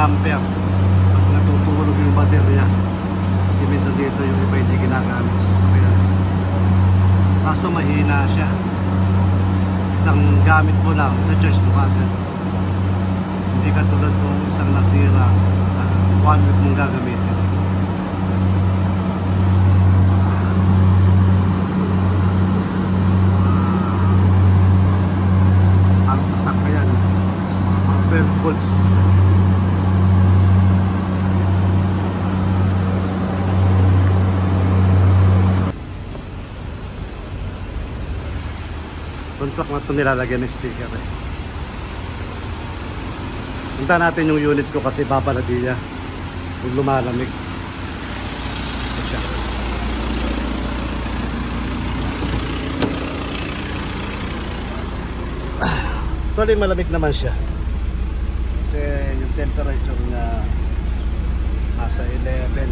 jumper pag natutulog yung baterya, kasi minsan dito yung iba hindi ginagamit sa sasakyan. Kaso mahina siya, isang gamit mo lang cha-charge mo agad, hindi katulad kung isang nasira, 1 week mong gagamitin. Ang sasakyan 12 volts. Tuntok na ito nilalagyan ng sticker eh. Punta natin yung unit ko kasi babaladiya kung lumalamig. Ito siya. Actually malamig naman siya kasi yung temperature niya nasa 11.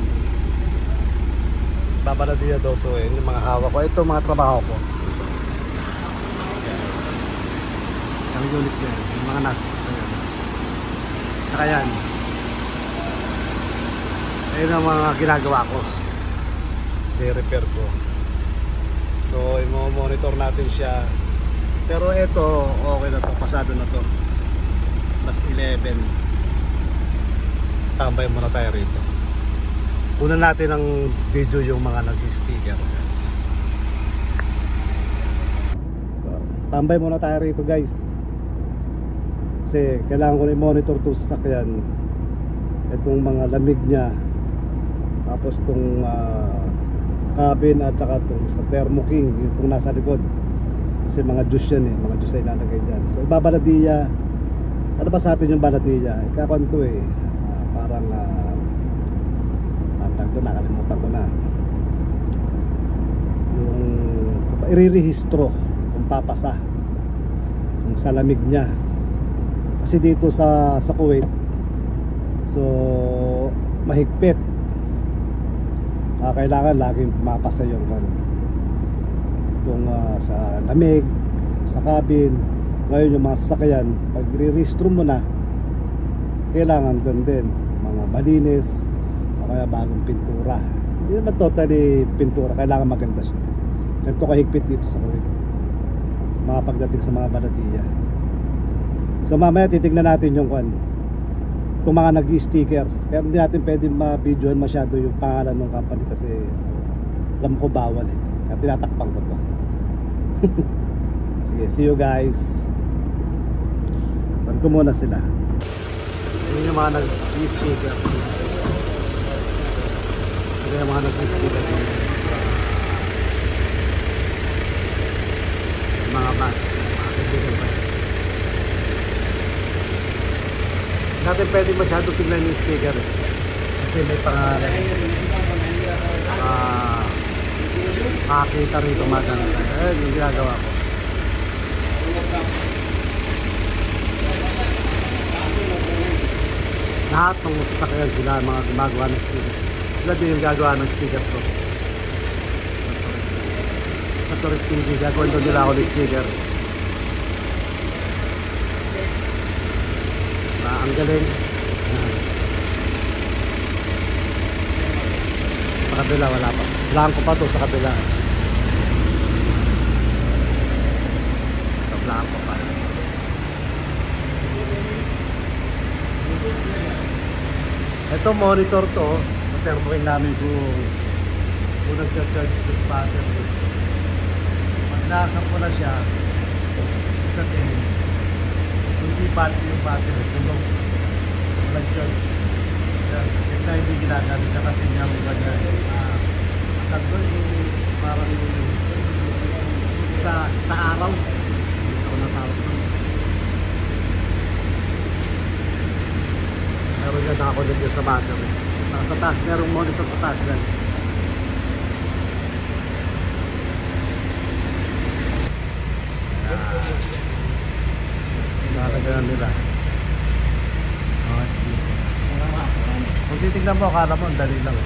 Babaladiya daw to eh, yung mga hawak ko. Ito mga trabaho ko. Ang unit niya, yung mga NAS. Saka yan. Ayun ang mga ginagawa ko. I-repair ko. So, i-monitor natin siya. Pero ito, okay na to. Pasado na to. Plus 11. So, tambay muna tayo rito. Una natin ang video yung mga nag-sticker. Tambay muna tayo rito guys. Kasi kailangan ko na i-monitor itong sasakyan, itong mga lamig niya, tapos itong cabin at saka itong sa Thermo King, itong nasa likod, kasi mga juice yan eh, mga juice ay lalagay dyan. So ibabaladiya, ano ba sa atin yung baladiya? Ikakanto eh, parang antag doon, nakalimutan ko na yung irirehistro kung papasa yung sa lamig niya. Kasi dito sa Kuwait, so mahigpit, kailangan laging mapasa yung itong sa lamig, sa cabin. Ngayon yung mga sasakyan, pag re-restore mo na, kailangan doon din mga malinis o kaya bagong pintura. Hindi naman totally pintura, kailangan maganda siya. Ganito kahigpit dito sa Kuwait, mga pagdating sa mga baladiya. So mamaya titignan natin yung itong mga nag-sticker. Pero hindi natin pwede ma-videoan masyado yung pangalan ng company kasi alam ko bawal eh. Kaya tinatakpan ko to. Sige, see you guys. Pan ko muna sila. Yun yung mga nag-sticker. Yun yung mga nag-sticker. Mga bus. Mga kaibigan pa. Natin pwede masyado tignan yung sticker eh. Kasi may pangalan. Makakita rito maganda. Ayun yung ginagawa ko. Lahat ng sasakyan sila mga gumagawa ng sticker. Sila din yung gagawa ng sticker ko. Sa Tourist TV, gagawin doon nila ako ng sticker. Ang galing. Sa kabila wala pa. Blanco pa to sa kabila. Sa blanco pa. Ito monitor to sa Thermo King namin kung nag-charge sa battery. Pag nasam ko na siya, isa din. Hindi battery yung battery, tulog walang charge. Kasi na hindi ginagamit na kasi niya may ganyan ang doon yung parang sa araw hindi ko natawag doon. Meron yan nakakulit yung sa battery. Sa taas, merong monitor sa taas yan. Nalagyan nila. Kung titignan mo, akala mo, ang dali lang.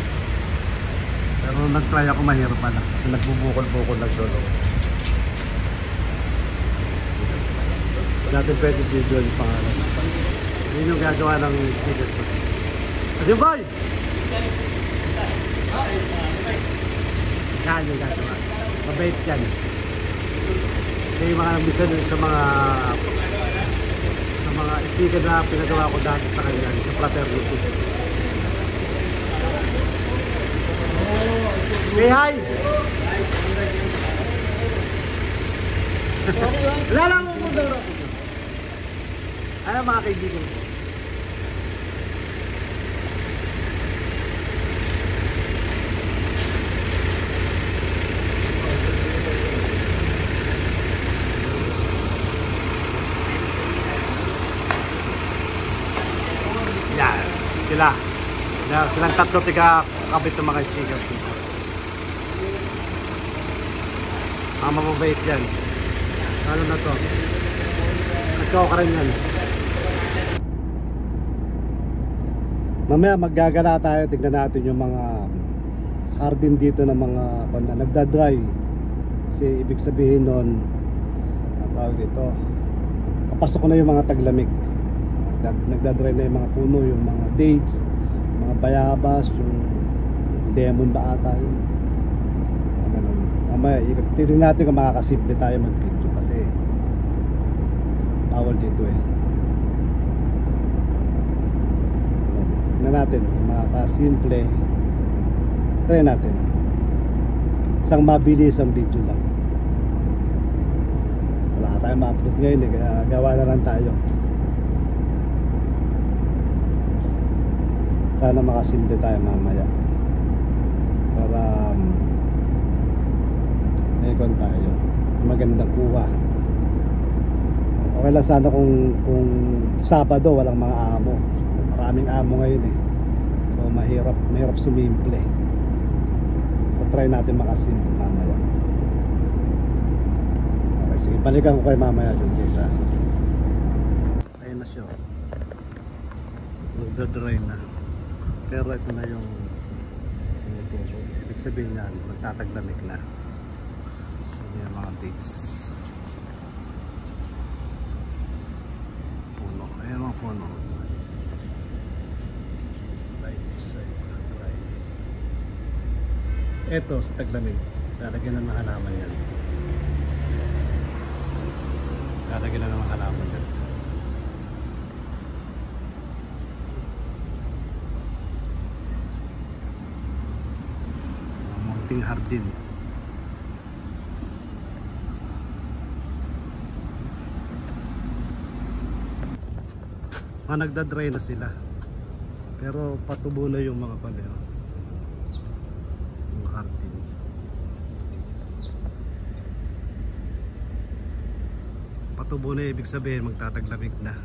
Pero nag-try ako, mahirap pala. Kasi nagbubukol-bukol nagdolo. Natin pwede video yung pangalan. Yun yung gagawa ng sticker ko. Kasi boy! Yan yung gagawa. Mabait yan. Kaya yung mga nabisan sa mga sticker na pinagawa ko dati sa kanya sa fraternity. Say hi! Lala mo po daw. Ano mga kaibigan ko? Yan, sila. Silang tatlo tiga kabit ng mga sticker dito. Mga mababait yan. Ano na to? Ikaw ka rin yan. Mamaya maggagala tayo. Tignan natin yung mga hardin dito ng mga nagdadry. Kasi ibig sabihin nun, tawag ito, papasok na yung mga taglamig. Nagdadry na yung mga puno, yung mga dates, mga bayabas, yung lemon ba ata yun. Mamaya tignan natin kung makakasimple tayo mag-video kasi bawal dito eh. Tignan natin kung makakasimple. Try natin. Isang mabilis ang video lang. Wala tayong ma-upload ngayon eh, kaya gawa na lang tayo. Sana makasimple tayo mamaya para ikon tayo magandang kuha. Okay lang sana kung Sabado walang mga amo. Maraming amo ngayon eh, so mahirap sumimple. Try natin makasimple mamaya. Okay, sige, balikan ko kayo mamaya dun guys ha. Ayun na siya, nagdadry na. Pero ito na yung ibig sabihin niyan, magtataglamig na. So yung mga dates. Puno, ayun mga puno. Right side, right. Ito sa taglamig, lalagyan na ng halaman yan. Lalagyan na ng halaman yan. Munting hardin. Mga nagdadry na sila, pero patubo na yung mga paleo, yung hardin. Patubo na ibig sabihin magtataglamig na.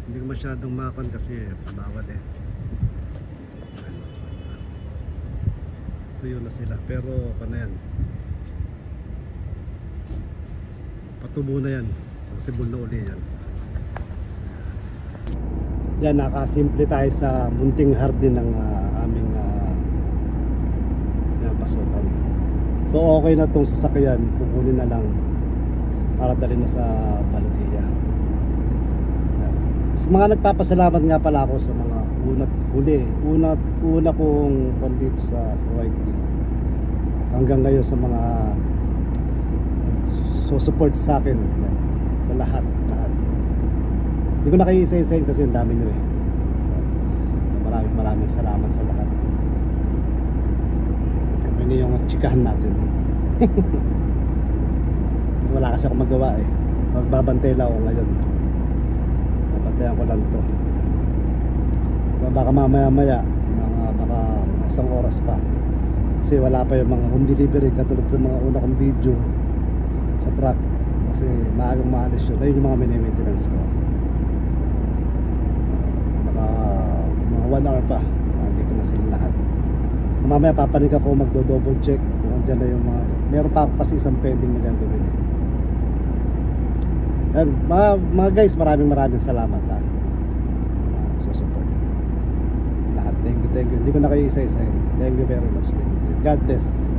Hindi ko masyadong makan kasi bawal eh. Tuyo na sila, pero ano yan, patubo na yan, magsibol na uli yan. Yan, nakasimple tayo sa munting hardin ng aming pasukan. So okay na tong sasakyan, kukunin na lang para dalhin na sa Baladiya. Sa mga nagpapasalamat nga pala ako sa mga una kong dito sa YT hanggang ngayon, sa mga support sa akin. Yan, sa lahat. Hindi ko na kayo isa-isahin kasi ang dami nyo eh. So, maraming salamat sa lahat. Kami na yung chikahan natin. Wala kasi akong magawa eh. Magbabantay lang ako ngayon. Babantayan ko lang to. Baka mamaya baka isang oras pa. Kasi wala pa yung mga home delivery katulad sa mga una kong video sa truck. Kasi maagang maalis yun. Ayun yung mga mini-maintenance ko. Mga 1 hour pa, dito na sila lahat. So mamaya papanig ako, magdo-double check kung andyan na yung mga, meron pa ako kasi isang pending na gagawin. Yan, mga guys, maraming salamat ha. So support sa lahat. Thank you. Hindi ko na kayo isa-isa. Thank you very much. God bless.